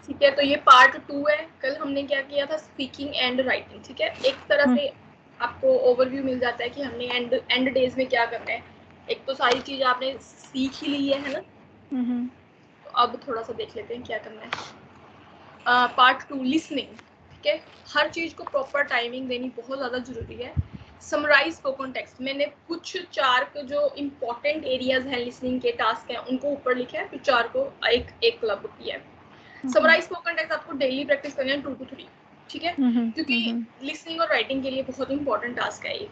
ठीक है, तो ये पार्ट 2 है। कल हमने क्या किया था, स्पीकिंग एंड राइटिंग। ठीक है, एक तरह से आपको ओवरव्यू मिल जाता है कि हमने एंड डेज में क्या करना है। एक तो सारी चीज आपने सीख ही ली है ना। तो अब थोड़ा सा देख लेते हैं क्या करना है। Part 2 listening. ठीक है, हर चीज को प्रॉपर टाइमिंग देनी बहुत ज्यादा जरूरी है। समराइज स्पोकन टेक्स्ट, मैंने कुछ 4 जो इम्पोर्टेंट एरियाज हैं लिसनिंग के टास्क हैं उनको ऊपर लिखा है, फिर 4 को एक क्लब किया है। समराइज स्पोकन टेक्स्ट आपको डेली प्रैक्टिस करना है 2 to 3। ठीक है, क्योंकि लिसनिंग और राइटिंग के लिए बहुत इंपॉर्टेंट टास्क है ये।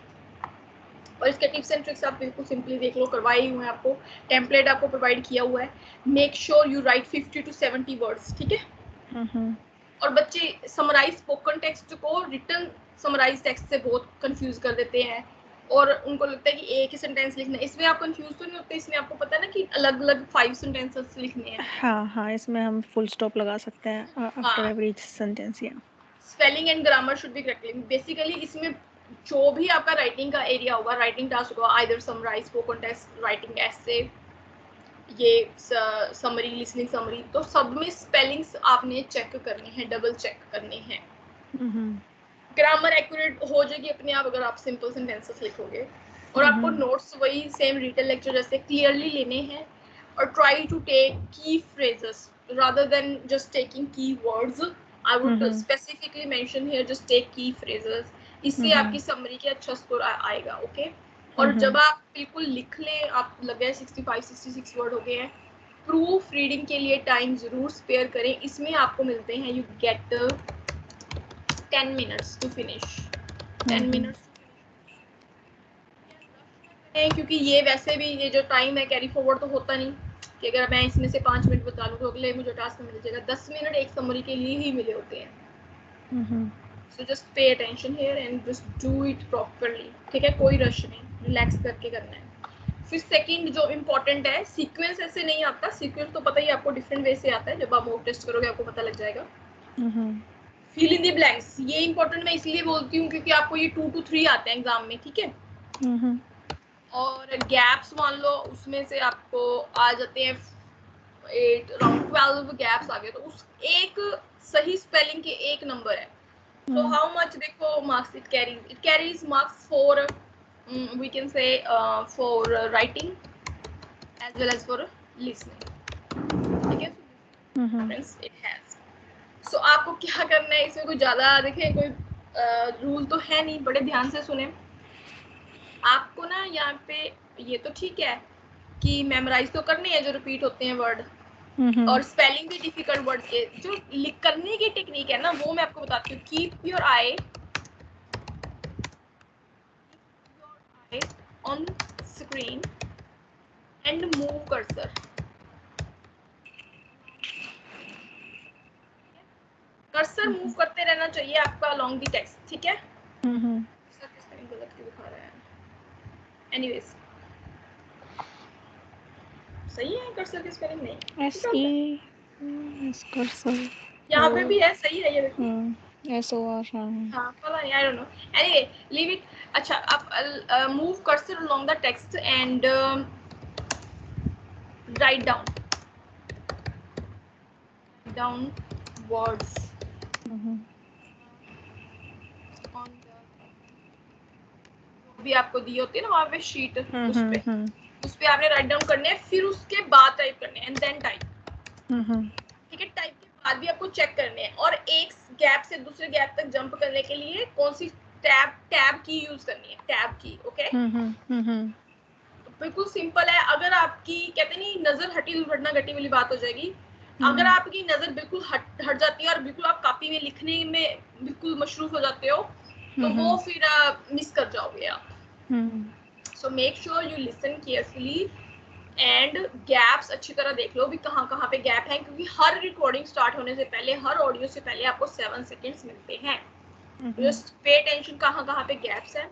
और इसके टिप्स एंड ट्रिक्स आप बिल्कुल सिंपली देख लो, करवाए हुए हैं आपको, टेम्पलेट आपको प्रोवाइड किया हुआ है। Make sure you right 50 to 70 words. ठीक है, और बच्चे समराइज स्पोकन टेक्स्ट को रिटन समराइज टेक्स्ट से बहुत कंफ्यूज कर देते हैं और उनको लगता है कि एक ही सेंटेंस लिखना है। इसमें आप कंफ्यूज तो नहीं होते, इसमें आपको पता है ना कि अलग अलग 5 सेंटेंसेस लिखने हैं। हाँ, इसमें हम फुल स्टॉप लगा सकते हैं आफ्टर एवरी सेंटेंस। या spelling and grammar should be correctly. Basically इसमें जो भी आपका राइटिंग का एरिया होगा, राइटिंग टास्क होगा, either summarise spoken test, writing essay, ये समरी, लिसनिंग समरी, तो सब में स्पेलिंग्स आपने चेक करनी है, डबल चेक करने हैं। ग्रामर एक्यूरेट हो जाएगी अपने आप अगर आप सिंपल सेंटेंसेस लिखोगे। और आपको नोट्स वही सेम रिटन लेक्चर जैसे क्लियरली लेने हैं और ट्राई टू टेक की phrases rather than just taking key words. I would specifically mention here just take key phrases. इससे आपकी समरी के अच्छा स्कोर आएगा। ओके, और जब आप बिल्कुल लिख लें, आप लगे 65-66 वर्ड हो गए हैं, प्रूफ रीडिंग के लिए टाइम जरूर स्पेयर करें। इसमें आपको मिलते हैं, you get 10 minutes to finish। 10 minutes क्योंकि ये वैसे भी ये जो टाइम है कैरी फॉरवर्ड तो होता नहीं कि अगर मैं इसमें से 5 मिनट बता लूँ तो अगले मुझे टास्क मिल जाएगा। 10 मिनट एक समरी के लिए ही मिले होते हैं। So just pay attention here and just do it properly. ठीक है, कोई रश नहीं, रिलैक्स करके करना है। फिर सेकंड जो इम्पोर्टेंट है, सीक्वेंस ऐसे नहीं आता। सीक्वेंस तो पता ही आपको डिफरेंट वे से आता है, जब आप मॉक टेस्ट करोगे आपको पता लग जाएगा। फिल इन द ब्लैंक्स, ये इंपॉर्टेंट मैं इसलिए बोलती हूँ क्योंकि आपको ये 2 to 3 आते हैं एग्जाम में। ठीक है, और गैप्स मान लो उसमें से आपको आ जाते हैं 8 अराउंड 12 गैप्स आ गए, तो उस एक सही स्पेलिंग के 1 नंबर है। तो हाउ मच देखो marks it carries marks for we can say for writing as well as for listening. ठीक है, फ्रेंड्स इट हैज। सो आपको क्या करना है, इसमें कोई ज्यादा देखें कोई रूल तो है नहीं, बड़े ध्यान से सुने। आपको ना यहाँ पे ये तो ठीक है कि मेमोराइज तो करने हैं जो रिपीट होते हैं वर्ड, और स्पेलिंग भी डिफिकल्ट वर्ड के जो लिख करने की टेक्निक है ना, वो मैं आपको बताती हूँ। Keep your I on screen and move cursor. Cursor move करते रहना चाहिए आपका अलोंग द टेक्स्ट। ठीक है, गलत क्यों दिखा रहा है? एनीवेज सही है कर्सर की स्पेलिंग? नहीं, कर्सर यहाँ पे भी है, सही है ये देखो। हाँ, पता नहीं, I don't know. Anyway leave it. अच्छा, आप move cursor along the text and write down words on the, भी आपको दी होती है ना वहाँ पे शीट, उस पे आपने राइट डाउन करने हैं, फिर उसके बाद टाइप करने हैं एंड देन टाइप। ठीक है, टाइप के बाद भी आपको चेक करने हैं, और एक गैप से दूसरे गैप तक जंप करने के लिए कौन सी टैब की यूज करनी है, टैब की। ओके, बिल्कुल सिंपल है। अगर आपकी कहते नहीं नजर हटी दुर्घटना घटी वाली बात हो जाएगी। अगर आपकी नजर बिल्कुल हट जाती है और बिल्कुल आप कॉपी में लिखने में बिल्कुल मशरूफ हो जाते हो, तो वो फिर मिस कर जाओगे आप। So make sure you listen carefully and gaps अच्छी तरह देख लो भी कहाँ कहाँ पे गैप है, क्योंकि हर रिकॉर्डिंग स्टार्ट होने से पहले, हर ऑडियो से पहले आपको 7 सेकेंड्स मिलते हैं। जस्ट पे अटेंशन कहाँ कहाँ पे गैप्स है,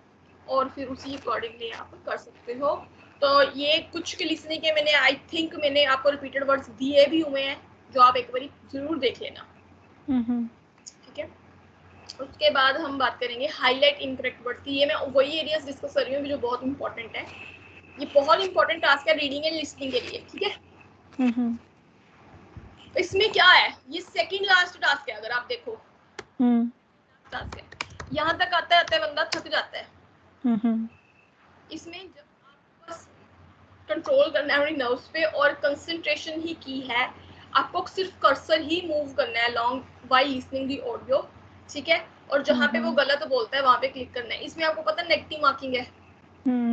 और फिर उसी अकॉर्डिंगली आप कर सकते हो। तो ये कुछ के लिसनिंग के मैंने आई थिंक मैंने आपको रिपीटेड वर्ड्स दिए भी हुए हैं, जो आप एक बार जरूर देख लेना। ठीक है, उसके बाद हम बात करेंगे हाईलाइट इनकरेक्ट वर्ड्स की। ये मैं वही एरियाज डिस्कस कर रही हूँ जो बहुत इंपॉर्टेंट है। ये बहुत इंपॉर्टेंट टास्क है रीडिंग एंड लिसनिंग के लिए। ठीक है, इसमें क्या है, ये सेकंड लास्ट टास्क है। अगर आप देखो टास्क है, यहाँ तक आते आते बंदा थक जाता है। इसमें जब आपको बस कंट्रोल करना है अपनी नर्व्स पे और कंसंट्रेशन ही की है, आपको सिर्फ कर्सर ही मूव करना है long while listening the audio, ठीक है। और जहाँ पे वो गलत बोलता है वहां पे क्लिक करना है। इसमें आपको पता है नेगेटिव मार्किंग है,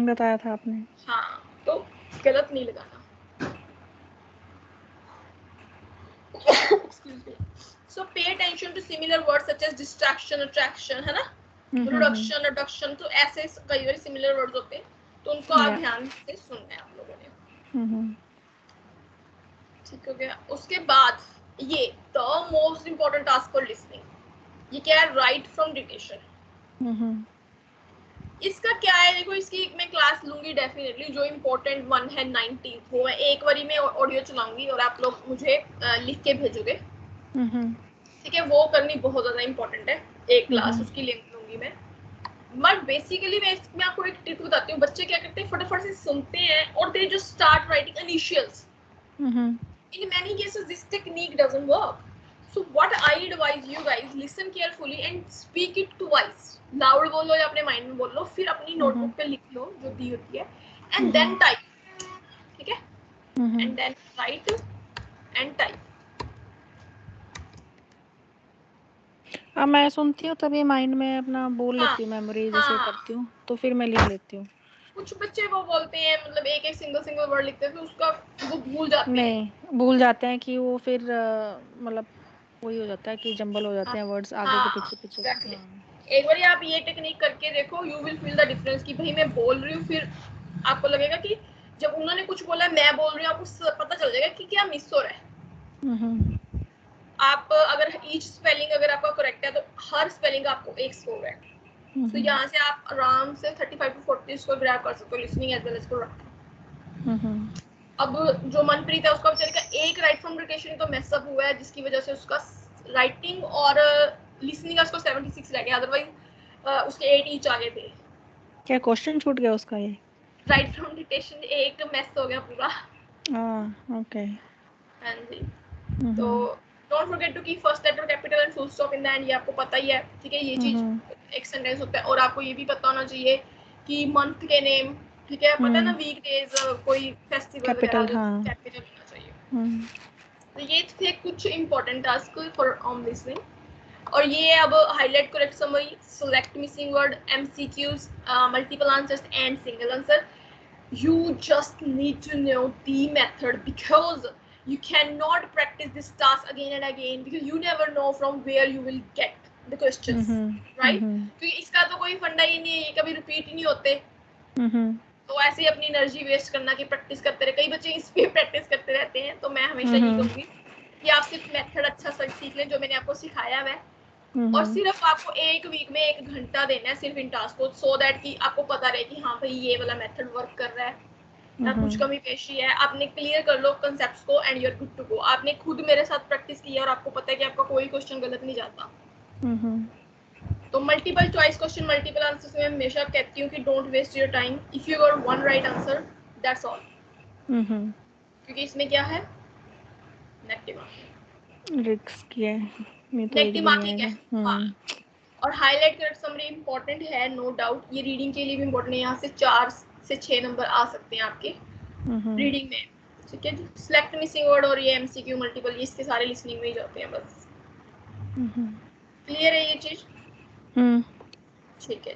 बताया था आपने। हाँ, तो गलत नहीं लगाना। So pay attention to similar words such as distraction, attraction, है ना, reduction, reduction, तो ऐसे कई बार similar words होते हैं, तो उनको आप ध्यान से सुनना है आप लोगों ने। ठीक हो गया। उसके बाद ये the most important task for listening, ये क्या है, राइट फ्रॉम डिक्टेशन। इसका क्या है, देखो इसकी मैं क्लास लूंगी डेफिनेटली, जो इम्पोर्टेंट वन है 19, वो मैं एक बारी में ऑडियो चलाऊंगी और आप लोग मुझे लिख के भेजोगे, ठीक है। वो करनी बहुत ज्यादा इम्पोर्टेंट है, एक क्लास उसकी लिंक लूंगी मैं। बट बेसिकली मैं इसमें आपको एक टिप बताती हूँ। बच्चे क्या करते हैं, फटाफट से सुनते हैं और they just start writing initials. In many cases this technique doesn't work. So what I advise you guys, listen carefully and speak it twice. Loud बोलो या अपने माइंड में बोल लो, फिर अपनी नोटबुक पे लिख लो जो दी होती है, and then type, ठीक है, and then write and type. अब मैं सुनती हूँ तभी माइंड में अपना बोल लेती हूँ, मेमोरी जैसे करती हूँ, तो फिर मैं लिख लेती हूँ। कुछ बच्चे वो बोलते हैं, मतलब एक एक सिंगल वर्ड लिखते हैं, फिर उसका वो भूल जाते हैं। नहीं, भूल जाते हैं कि वो फिर मतलब वही हो जाता है कि जंबल हो जाते हैं वर्ड्स आगे के पीछे पीछे। exactly. एक बार आप ये टेक्निक करके देखो, you will feel the difference कि भाई मैं बोल रही हूँ, फिर आपको लगेगा कि जब उन्होंने कुछ बोला मैं बोल रही हूँ, आपको पता चल जाएगा कि क्या मिस हो रहा है। आप अगर ईच स्पेलिंग अगर आपका करेक्ट है तो हर स्पेलिंग आपको एक स्कोर है। तो यहाँ से आप आराम से 35 to 40 स्कोर ग्रैब कर सकते हो listening as well as writing. अब जो मनप्रीत है उसका बेचारे का एक राइट फ्रॉम डिक्टेशन तो मैस अप हुआ है, जिसकी वजह से उसका राइटिंग और लिसनिंग का उसको 76 रह गया, अदरवाइज उसके 8 ईच आ गए थे। क्या क्वेश्चन छूट गया उसका? ये राइट फ्रॉम डिक्टेशन एक मैस हो गया पूरा। ओके। हाँ जी। तो don't forget to keep first letter capital and full stop in the end, ये आपको पता ही है, ठीक है। ये चीज एक सेंटेंस होता है। और आपको ये भी पता होना चाहिए कि मंथ के नेम, ठीक है, पता है ना, वीक डेज, कोई फेस्टिवल वगैरह, कैपिटल होना चाहिए। तो ये थे कुछ इंपॉर्टेंट टास्क फॉर लिसनिंग। और ये अब highlight, correct summary, select missing word, MCQs, multiple answers and single answer. You just need to know the method because you cannot practice this task again and again because you never know from where you will get the questions, right? तो इसका तो कोई फंडा ही नहीं है, ये कभी repeat ही नहीं होते। तो ऐसे ही अपनी एनर्जी वेस्ट करना कि प्रैक्टिस करते रहे, कई बच्चे इस पे प्रैक्टिस करते रहते हैं। तो मैं हमेशा ये कहूँगी कि आप सिर्फ मेथड अच्छा सीख लें जो मैंने आपको सिखाया है, और सिर्फ आपको एक वीक में 1 घंटा देना है सिर्फ इन टास्क को, सो दैट कि आपको पता रहे कि हाँ भाई ये वाला मेथड वर्क कर रहा है या कुछ कमी पेशी है। आपने क्लियर कर लो कंसेप्ट्स को and you are good to go. आपने खुद मेरे साथ प्रैक्टिस की है और आपको पता है कि आपका कोई क्वेश्चन गलत नहीं जाता। तो multiple choice question, multiple answers में हमेशा कहती हूँ कि don't waste your time, if you got one right answer that's all. क्योंकि इसमें क्या है, नेगेटिव रिस्क है, नेगेटिव मार्किंग है। हाँ, और हाईलाइट करेक्ट समरी इंपॉर्टेंट है, नो डाउट। ये रीडिंग के लिए भी इंपॉर्टेंट है, यहाँ से 4 से 6 नंबर आ सकते हैं आपके रीडिंग में, ठीक है। सिलेक्ट मिसिंग वर्ड और ये एमसीक्यू मल्टीपल, ये इसके सारे लिसनिंग में ही जाते हैं बस। क्लियर है ये चीज? ठीक है,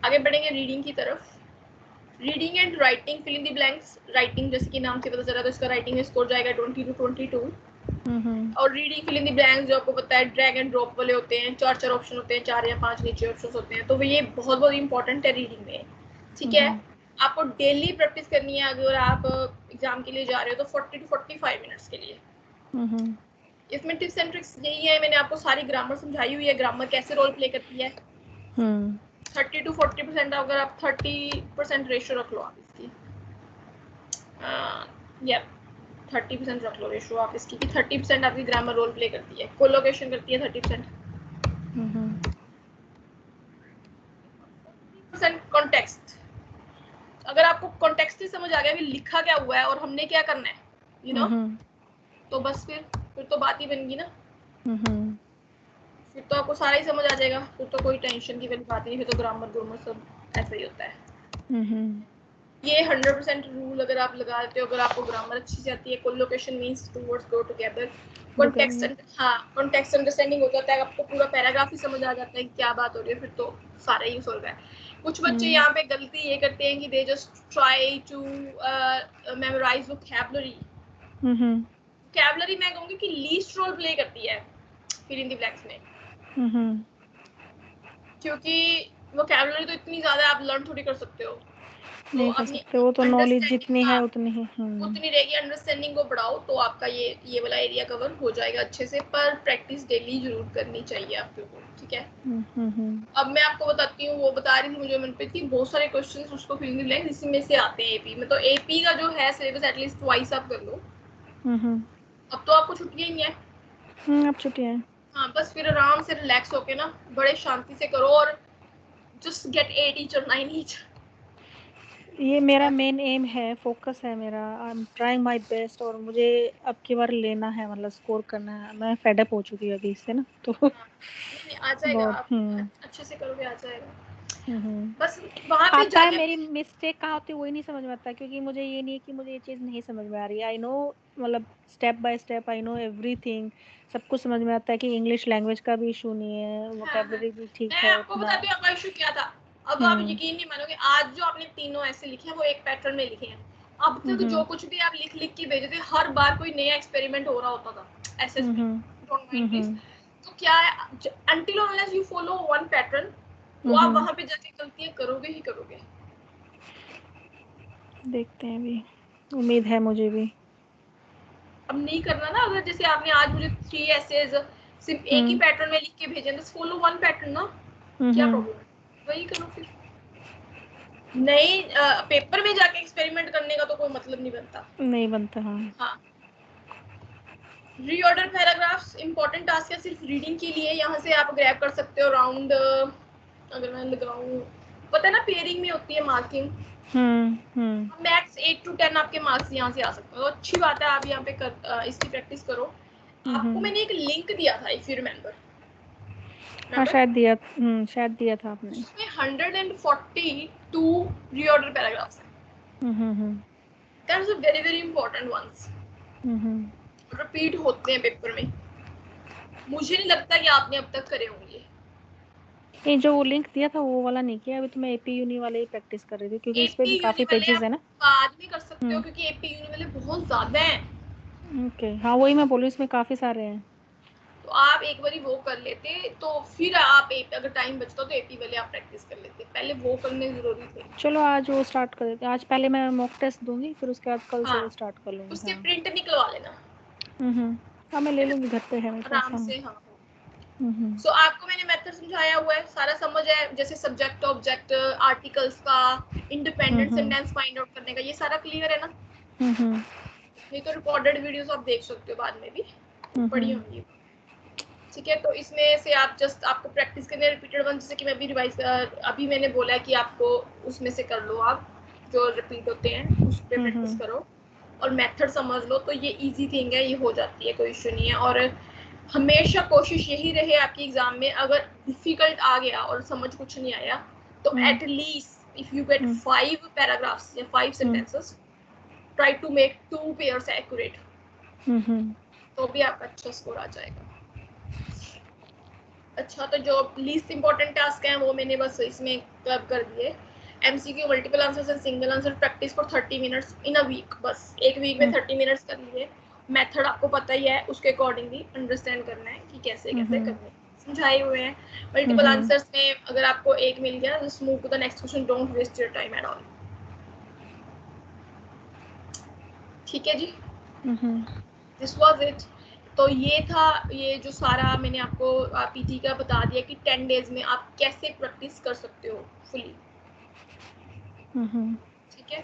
आगे बढ़ेंगे रीडिंग की तरफ। Reading and writing, fill in the blanks. Writing जैसे कि नाम से पता चला तो इसका राइटिंग में स्कोर जाएगा 20 to 22। और reading, fill in the blanks जो आपको पता है ड्रैग एंड ड्रॉप वाले होते हैं, 4 ऑप्शन होते हैं, 4 या 5 नीचे ऑप्शंस होते हैं। तो ये बहुत बहुत इंपॉर्टेंट है रीडिंग में, ठीक है। आपको डेली प्रैक्टिस करनी है। अगर आप एग्जाम के लिए जा रहे हो तो 40 to 45 मिनट्स के लिए। इसमें टिप्स एंड ट्रिक्स यही है, मैंने आपको सारी ग्रामर समझाई हुई है, ग्रामर कैसे रोल प्ले करती है। 30 to 40%, अगर आप 30% रेशियो रख लो आप इसकी, 30% रख लो रेशो आप इसकी, कि 30% आपकी ग्रामर रोल प्ले करती है, कोलोकेशन करती है 30%। 40% कॉन्टेक्स्ट। अगर आपको कॉन्टेक्स्ट ही समझ आ गया कि लिखा क्या हुआ है और हमने क्या करना है, यू नो, तो बस फिर तो बात ही बन गई ना। फिर तो आपको सारा ही समझ आ जाएगा, फिर तो कोई टेंशन की वाली बात नहीं, फिर तो ग्रामर सब ऐसा ही होता है। ये 100% रूल अगर आप लगा देते हो, अगर आपको ग्रामर अच्छी से आती है, collocation means two words go together, context understanding हो जाता है, आपको पूरा पैराग्राफ ही समझ आ जाता है कि क्या बात हो रही है, फिर तो सारा ही सॉल्व है। कुछ बच्चे यहाँ पे गलती ये करते हैं कि they just try to memorize vocabulary. Vocabulary मैं कहूँगी कि लीस्ट रोल प्ले करती है फिल इन द ब्लैंक्स में, क्योंकि वोकैबुलरी तो इतनी ज्यादा आप लर्न थोड़ी कर सकते हो, नहीं कर सकते, वो तो नॉलेज जितनी है उतनी ही उतनी रहेगी। अंडरस्टैंडिंग को बढ़ाओ तो आपका ये वाला एरिया कवर हो जाएगा अच्छे से, पर प्रैक्टिस डेली जरूर करनी चाहिए आपको, ठीक है। अब मैं आपको बताती हूँ, वो बता रही थी मुझे मन पे थी, बहुत सारे क्वेश्चंस उसको फिल इन द ब्लैंक्स इसी में से आते हैं एपी में। तो एपी का जो है सिलेबस एटलीस्ट ट्वाइस आप कर लो। अब तो आपको छुट्टियां ही हैं। अब छुट्टियां हैं। हाँ, बस फिर आराम से रिलैक्स होके ना बड़े शांति से करो और जस्ट गेट 8 ईच और 9 ईच। ये मेरा मेन एम है, फोकस है मेरा। I am trying my best और मुझे अब की बार लेना है, मतलब स्कोर करना है। मैं फेड अप हो चुकी हूँ अभी इससे ना, तो नहीं आ जाएगा, आप अच्छे से करोगे आ जाएगा। बस वहां पे आता है। मेरी मिस्टेक कहाँ होती है वही नहीं समझ में आता, क्योंकि मुझे ये नहीं है कि मुझे ये चीज नहीं समझ में आ रही है। आई नो, मतलब step by step I know everything, सब कुछ समझ में आता है कि इंग्लिश लैंग्वेज का भी इशू नहीं है, वोकैबुलरी भी ठीक है। मैं आपको बताती हूँ आपका इशू क्या था। अब आप यकीन नहीं मानोगे, आज जो आपने तीनों ऐसे लिखे हैं वो एक पैटर्न में लिखे हैं। अब तक जो कुछ भी आप लिख के भेजे थे, हर बार कोई नया एक्सपेरिमेंट हो रहा होता था एसएसबी, डोंट माइंड प्लीज। तो क्या है, until unless you follow one pattern, तो आप वहां पे जाके गलतियां करोगे ही करोगे। देखते हैं, भी उम्मीद है मुझे भी। अब नहीं करना ना, अगर जैसे आपने आज मुझे 3 एसेज सिर्फ एक ही पैटर्न में लिख के भेजे, तो फॉलो वन पैटर्न ना, क्या प्रॉब्लम है, वही करो फिर। नहीं पेपर में जाके एक्सपेरिमेंट करने का तो कोई मतलब नहीं बनता। हाँ। रीऑर्डर पैराग्राफ्स इंपॉर्टेंट टास्क है सिर्फ रीडिंग के लिए, यहाँ से आप ग्रैब कर सकते हो राउंड, अगर मैं लगाऊं, पता है ना पेयरिंग में होती है मार्किंग, मैक्स 8 to 10 आपके मार्क्स यहाँ से आ सकते हैं। तो अच्छी बात है, आप यहाँ पे इसकी प्रैक्टिस करो। आपको मैंने एक लिंक दिया था, इफ यू रिमेंबर। हाँ शायद दिया था आपने। उसमें 142 रीऑर्डर पैराग्राफ्स हैं। That's a very very important ones. Repeat होते हैं पेपर में। मुझे नहीं लगता कि आपने अब तक करे होंगे। ये जो वो लिंक दिया था वो वाला नहीं किया अभी, तो मैं एपी यूनि वाले ही प्रैक्टिस कर रही थी, क्योंकि इस पे भी काफी पेजेस है ना। बाद में कर सकते हो क्योंकि एपी यूनि वाले बहुत ज्यादा हैं। ओके, हाँ वही मैं बोल रही हूँ, इसमें काफी सारे हैं। तो आप एक बारी वो कर लेते तो फिर आप अगर टाइम बचता तो एपी वाले आप प्रैक्टिस कर लेते, पहले वो करने जरूरी थे। चलो आज वो स्टार्ट कर देते हैं। आज पहले मैं मॉक टेस्ट दूंगी, फिर उसके बाद कल से वो स्टार्ट कर लूंगी। उसके प्रिंट निकलवा लेना। हाँ मैं ले लूंगी, घर पे है मेरे पास। आराम से। हाँ। सो आपको मैंने मेथड समझाया हुआ है, सारा समझ है, जैसे सब्जेक्ट ऑब्जेक्ट आर्टिकल्स का, इंडिपेंडेंट सेंटेंस फाइंड आउट करने का, ये सारा क्लियर है ना। ये तो रिकॉर्डेड वीडियोस आप देख सकते हो बाद में भी, पढ़ी होंगी, ठीक है। तो इसमें से आप जस्ट आपको प्रैक्टिस करने रिपीटेड वन, जैसे कि मैं अभी मैंने बोला है कि आपको उसमें से कर लो, आप जो रिपीट होते हैं उस पर प्रैक्टिस करो और मेथड समझ लो, तो ये इजी थिंग है, ये हो जाती है, कोई इशू नहीं है। और हमेशा कोशिश यही रहे आपकी एग्जाम में, अगर डिफिकल्ट आ गया और समझ कुछ नहीं आया तो at least if you get 5 paragraphs या 5 sentences, try to make 2 pairs accurate, तो भी आपका अच्छा स्कोर आ जाएगा। अच्छा, तो जो लीस्ट इंपॉर्टेंट टास्क हैं वो मैंने बस इसमें क्लब कर दिए। MCQ, multiple answers and single answer practice for 30 minutes in a week, बस एक वीक में 30 मिनट्स कर लिए। मेथड आपको पता ही है, उसके अकॉर्डिंगली अंडरस्टैंड करना है कि कैसे कैसे करने समझाए हुए हैं। मल्टीपल आंसर्स में अगर आपको एक मिल गया, just move to the next question, don't waste your time at all. ठीक है जी, दिस वाज इट। तो ये था, ये जो सारा मैंने आपको पीटी का बता दिया कि 10 डेज में आप कैसे प्रैक्टिस कर सकते हो फुली, ठीक है।